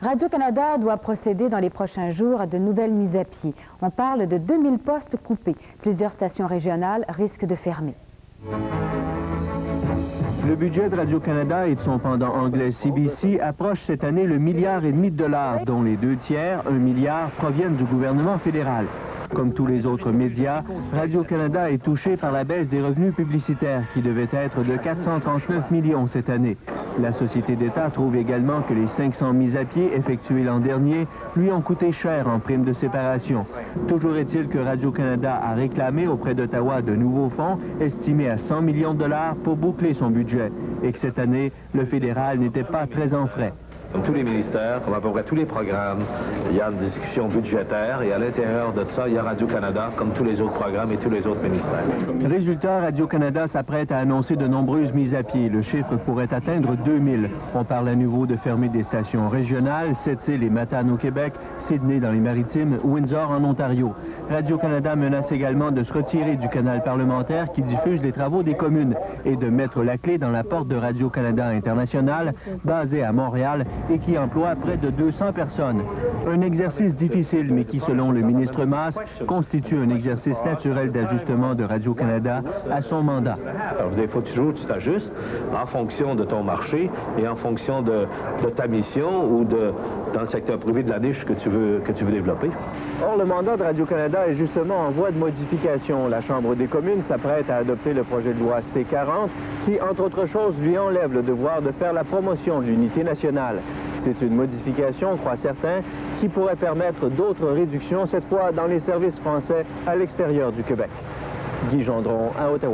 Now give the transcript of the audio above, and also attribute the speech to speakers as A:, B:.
A: Radio-Canada doit procéder dans les prochains jours à de nouvelles mises à pied. On parle de 2000 postes coupés. Plusieurs stations régionales risquent de fermer.
B: Le budget de Radio-Canada et de son pendant anglais CBC approche cette année le $1,5 milliard de dont les 2 tiers, $1 milliard, proviennent du gouvernement fédéral. Comme tous les autres médias, Radio-Canada est touché par la baisse des revenus publicitaires qui devaient être de 439 millions cette année. La Société d'État trouve également que les 500 mises à pied effectuées l'an dernier lui ont coûté cher en prime de séparation. Toujours est-il que Radio-Canada a réclamé auprès d'Ottawa de nouveaux fonds estimés à 100 millions de dollars pour boucler son budget et que cette année, le fédéral n'était pas très en frais.
C: Comme tous les ministères, comme à peu près tous les programmes, il y a une discussion budgétaire et à l'intérieur de ça, il y a Radio-Canada comme tous les autres programmes et tous les autres ministères.
B: Résultat, Radio-Canada s'apprête à annoncer de nombreuses mises à pied. Le chiffre pourrait atteindre 2000. On parle à nouveau de fermer des stations régionales, Sept-Îles et Matane au Québec, Sydney dans les Maritimes, Windsor en Ontario. Radio-Canada menace également de se retirer du canal parlementaire qui diffuse les travaux des communes et de mettre la clé dans la porte de Radio-Canada International, basée à Montréal et qui emploie près de 200 personnes. Un exercice difficile, mais qui, selon le ministre Masse, constitue un exercice naturel d'ajustement de Radio-Canada à son mandat.
C: Alors, il faut toujours que tu t'ajustes en fonction de ton marché et en fonction de ta mission ou dans le secteur privé de la niche que tu veux développer.
B: Or, le mandat de Radio-Canada est justement en voie de modification. La Chambre des communes s'apprête à adopter le projet de loi C-40 qui, entre autres choses, lui enlève le devoir de faire la promotion de l'unité nationale. C'est une modification, croient certains, qui pourrait permettre d'autres réductions, cette fois dans les services français à l'extérieur du Québec. Guy Gendron, à Ottawa.